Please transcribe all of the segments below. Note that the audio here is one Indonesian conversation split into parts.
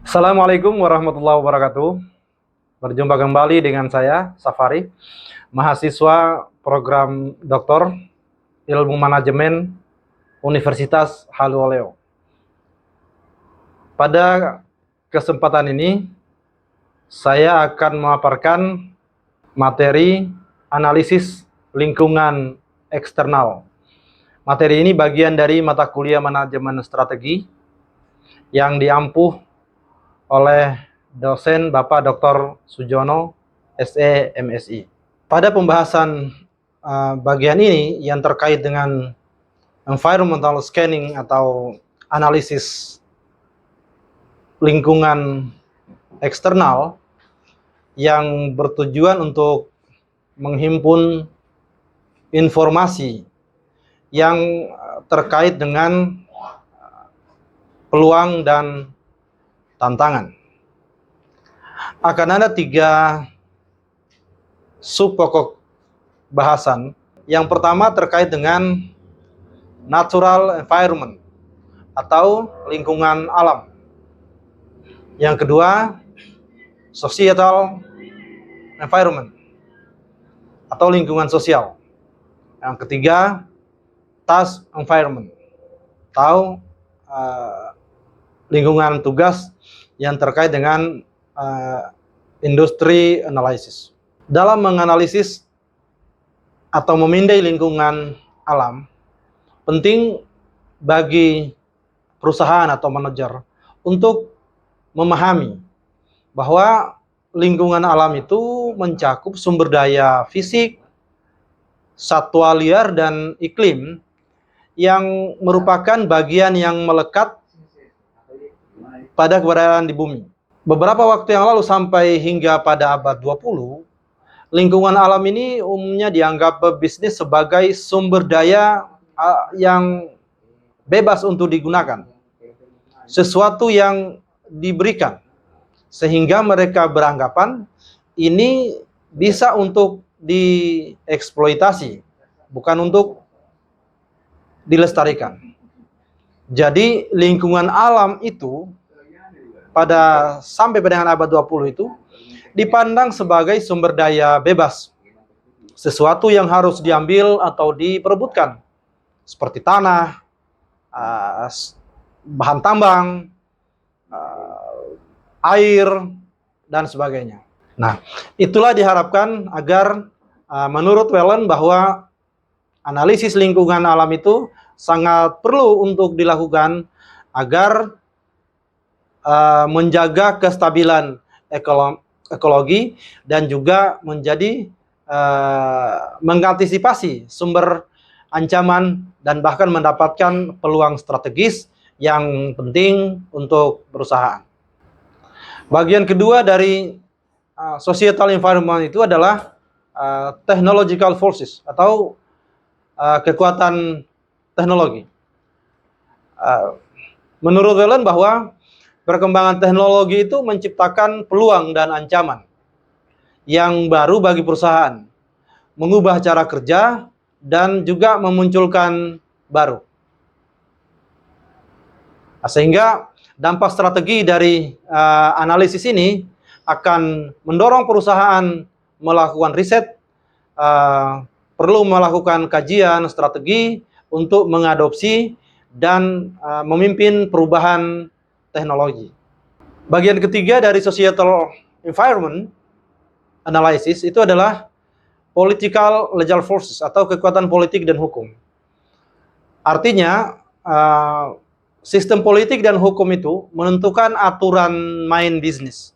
Assalamualaikum warahmatullahi wabarakatuh. Berjumpa kembali dengan saya, Safari, mahasiswa program Doktor Ilmu Manajemen Universitas Haluoleo. Pada kesempatan ini, saya akan memaparkan materi analisis lingkungan eksternal. Materi ini bagian dari mata kuliah manajemen strategi yang diampuh oleh dosen Bapak Dr. Sujono, SE, MSI. Pada pembahasan bagian ini yang terkait dengan environmental scanning atau analisis lingkungan eksternal yang bertujuan untuk menghimpun informasi yang terkait dengan peluang dan tantangan. Akan ada 3 sub pokok bahasan. Yang pertama terkait dengan natural environment atau lingkungan alam. Yang kedua, societal environment atau lingkungan sosial. Yang ketiga, task environment atau lingkungan tugas yang terkait dengan industri analisis. Dalam menganalisis atau memindai lingkungan alam, penting bagi perusahaan atau manajer untuk memahami bahwa lingkungan alam itu mencakup sumber daya fisik, satwa liar, dan iklim yang merupakan bagian yang melekat pada keberadaan di bumi. Beberapa waktu yang lalu sampai hingga pada abad 20, lingkungan alam ini umumnya dianggap bisnis sebagai sumber daya yang bebas untuk digunakan. Sesuatu yang diberikan. Sehingga mereka beranggapan ini bisa untuk dieksploitasi, bukan untuk dilestarikan. Jadi lingkungan alam itu sampai pada abad 20 itu dipandang sebagai sumber daya bebas, sesuatu yang harus diambil atau diperebutkan, seperti tanah, bahan tambang, air, dan sebagainya. Nah, itulah diharapkan agar menurut Wellen bahwa analisis lingkungan alam itu sangat perlu untuk dilakukan agar menjaga kestabilan ekologi dan juga menjadi mengantisipasi sumber ancaman dan bahkan mendapatkan peluang strategis yang penting untuk perusahaan. Bagian kedua dari societal environment itu adalah technological forces atau kekuatan teknologi. Menurut Wellen bahwa perkembangan teknologi itu menciptakan peluang dan ancaman yang baru bagi perusahaan, mengubah cara kerja, dan juga memunculkan baru. Sehingga dampak strategi dari analisis ini akan mendorong perusahaan melakukan riset, perlu melakukan kajian strategi untuk mengadopsi dan memimpin perubahan teknologi. Bagian ketiga dari societal environment analysis itu adalah political legal forces atau kekuatan politik dan hukum. Artinya sistem politik dan hukum itu menentukan aturan main bisnis,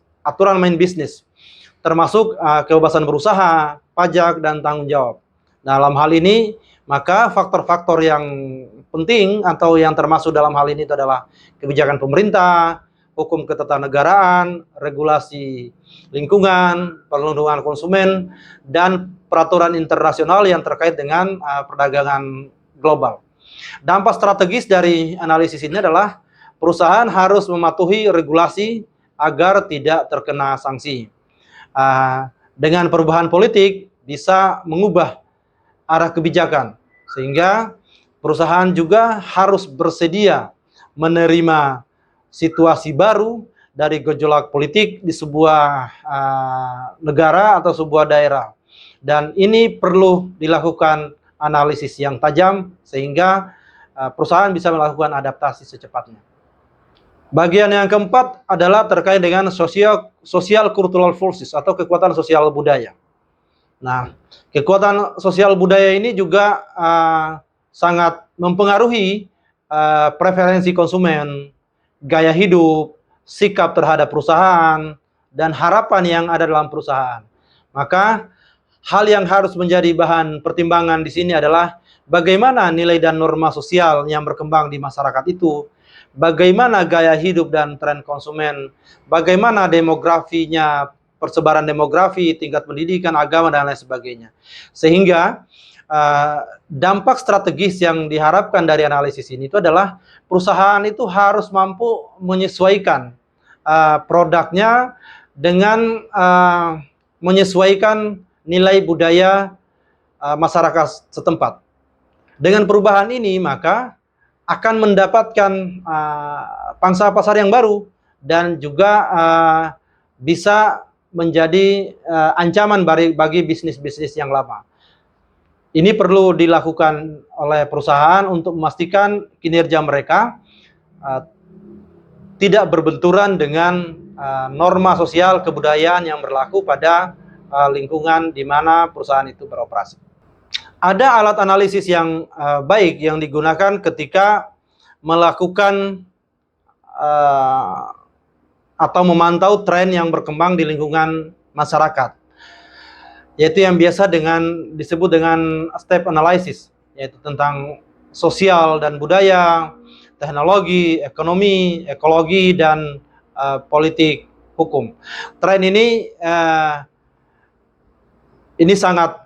termasuk kebebasan berusaha, pajak, dan tanggung jawab. Dalam hal ini, maka faktor-faktor yang penting atau yang termasuk dalam hal ini itu adalah kebijakan pemerintah, hukum ketatanegaraan, regulasi lingkungan, perlindungan konsumen, dan peraturan internasional yang terkait dengan perdagangan global. Dampak strategis dari analisis ini adalah perusahaan harus mematuhi regulasi agar tidak terkena sanksi. Dengan perubahan politik bisa mengubah arah kebijakan, sehingga perusahaan juga harus bersedia menerima situasi baru dari gejolak politik di sebuah negara atau sebuah daerah. Dan ini perlu dilakukan analisis yang tajam sehingga perusahaan bisa melakukan adaptasi secepatnya. Bagian yang keempat adalah terkait dengan social cultural forces atau kekuatan sosial budaya. Nah, kekuatan sosial budaya ini juga sangat mempengaruhi preferensi konsumen, gaya hidup, sikap terhadap perusahaan, dan harapan yang ada dalam perusahaan. Maka hal yang harus menjadi bahan pertimbangan di sini adalah bagaimana nilai dan norma sosial yang berkembang di masyarakat itu, bagaimana gaya hidup dan tren konsumen, bagaimana demografinya, persebaran demografi, tingkat pendidikan, agama, dan lain sebagainya. Sehingga dampak strategis yang diharapkan dari analisis ini itu adalah perusahaan itu harus mampu menyesuaikan produknya dengan menyesuaikan nilai budaya masyarakat setempat. Dengan perubahan ini maka akan mendapatkan pangsa pasar yang baru dan juga bisa menjadi ancaman bagi bisnis-bisnis yang lama. Ini perlu dilakukan oleh perusahaan untuk memastikan kinerja mereka tidak berbenturan dengan norma sosial kebudayaan yang berlaku pada lingkungan di mana perusahaan itu beroperasi. Ada alat analisis yang baik yang digunakan ketika melakukan atau memantau tren yang berkembang di lingkungan masyarakat, yaitu yang biasa disebut dengan step analysis, yaitu tentang sosial dan budaya, teknologi, ekonomi, ekologi, dan politik hukum. Tren ini sangat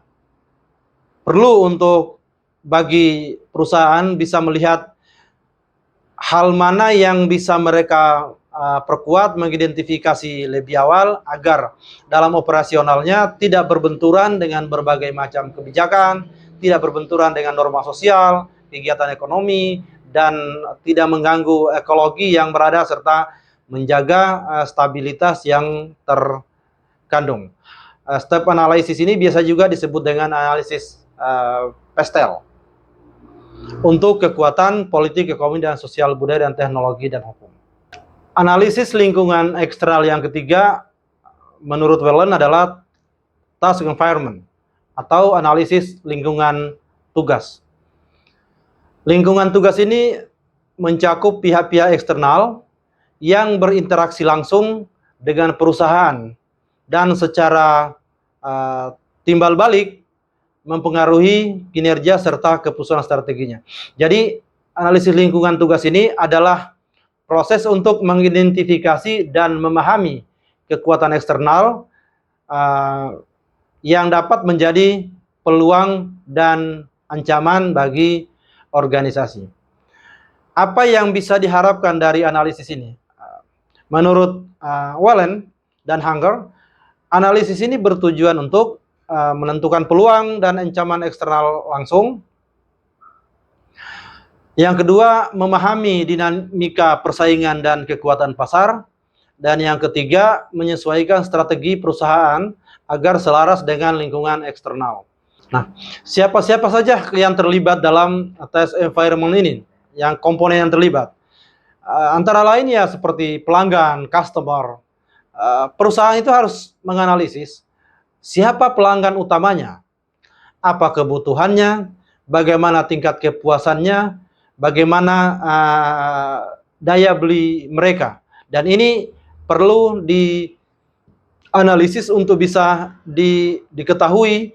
perlu untuk bagi perusahaan bisa melihat hal mana yang bisa mereka perkuat, mengidentifikasi lebih awal agar dalam operasionalnya tidak berbenturan dengan berbagai macam kebijakan, tidak berbenturan dengan norma sosial, kegiatan ekonomi, dan tidak mengganggu ekologi yang berada serta menjaga stabilitas yang terkandung. Step analisis ini biasa juga disebut dengan analisis PESTEL untuk kekuatan politik, ekonomi, dan sosial budaya dan teknologi dan hukum. Analisis lingkungan eksternal yang ketiga menurut Wellen adalah task environment atau analisis lingkungan tugas. Lingkungan tugas ini mencakup pihak-pihak eksternal yang berinteraksi langsung dengan perusahaan dan secara timbal balik mempengaruhi kinerja serta keputusan strateginya. Jadi analisis lingkungan tugas ini adalah proses untuk mengidentifikasi dan memahami kekuatan eksternal yang dapat menjadi peluang dan ancaman bagi organisasi. Apa yang bisa diharapkan dari analisis ini? Menurut Wellen dan Hanger, analisis ini bertujuan untuk menentukan peluang dan ancaman eksternal langsung. Yang kedua, memahami dinamika persaingan dan kekuatan pasar. Dan yang ketiga, menyesuaikan strategi perusahaan agar selaras dengan lingkungan eksternal. Nah, siapa-siapa saja yang terlibat dalam tes environment ini, yang komponen yang terlibat? Antara lain ya seperti pelanggan, customer. Perusahaan itu harus menganalisis siapa pelanggan utamanya, apa kebutuhannya, bagaimana tingkat kepuasannya, bagaimana daya beli mereka. Dan ini perlu dianalisis untuk bisa diketahui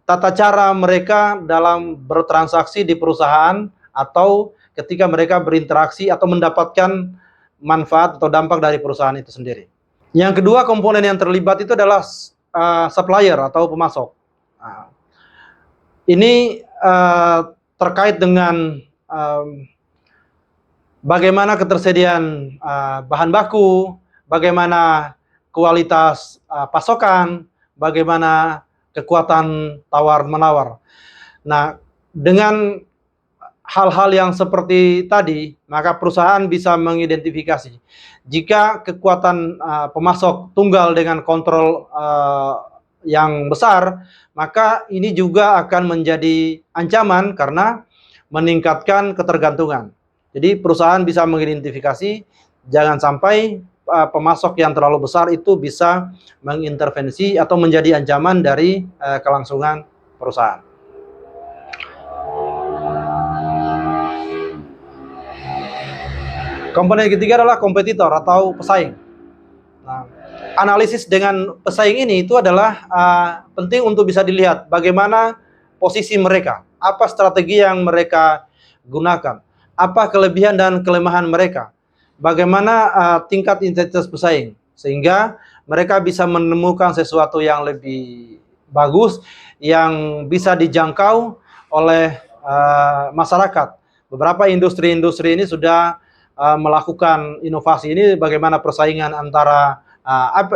tata cara mereka dalam bertransaksi di perusahaan atau ketika mereka berinteraksi atau mendapatkan manfaat atau dampak dari perusahaan itu sendiri. Yang kedua komponen yang terlibat itu adalah supplier atau pemasok. Nah, ini terkait dengan bagaimana ketersediaan bahan baku, bagaimana kualitas pasokan, bagaimana kekuatan tawar-menawar. Nah, dengan hal-hal yang seperti tadi, maka perusahaan bisa mengidentifikasi jika kekuatan pemasok tunggal dengan kontrol yang besar, maka ini juga akan menjadi ancaman karena meningkatkan ketergantungan. Jadi perusahaan bisa mengidentifikasi jangan sampai pemasok yang terlalu besar itu bisa mengintervensi atau menjadi ancaman dari kelangsungan perusahaan. Komponen ketiga adalah kompetitor atau pesaing. Nah, analisis dengan pesaing ini itu adalah penting untuk bisa dilihat bagaimana posisi mereka, apa strategi yang mereka gunakan, apa kelebihan dan kelemahan mereka, bagaimana tingkat intensitas pesaing, sehingga mereka bisa menemukan sesuatu yang lebih bagus, yang bisa dijangkau oleh masyarakat. Beberapa industri-industri ini sudah melakukan inovasi ini, bagaimana persaingan antara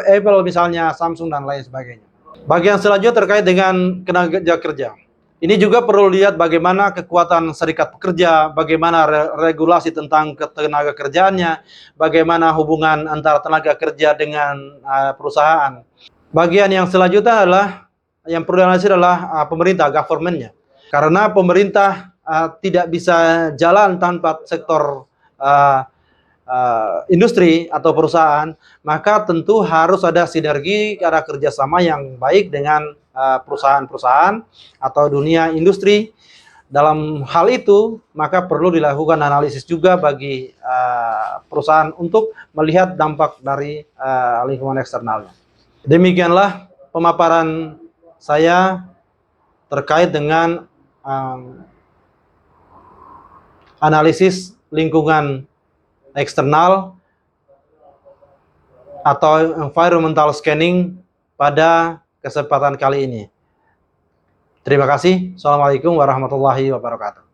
Apple misalnya, Samsung dan lain sebagainya. Bagian selanjutnya terkait dengan tenaga kerja. Ini juga perlu lihat bagaimana kekuatan serikat pekerja, bagaimana regulasi tentang tenaga kerjaannya, bagaimana hubungan antara tenaga kerja dengan perusahaan. Bagian yang selanjutnya adalah yang perlu dianalisis adalah pemerintah, government-nya. Karena pemerintah tidak bisa jalan tanpa sektor industri atau perusahaan, maka tentu harus ada sinergi, ada kerjasama yang baik dengan perusahaan-perusahaan atau dunia industri. Dalam hal itu, maka perlu dilakukan analisis juga bagi perusahaan untuk melihat dampak dari lingkungan eksternalnya. Demikianlah pemaparan saya terkait dengan analisis lingkungan eksternal atau environmental scanning pada kesempatan kali ini. Terima kasih. Assalamualaikum warahmatullahi wabarakatuh.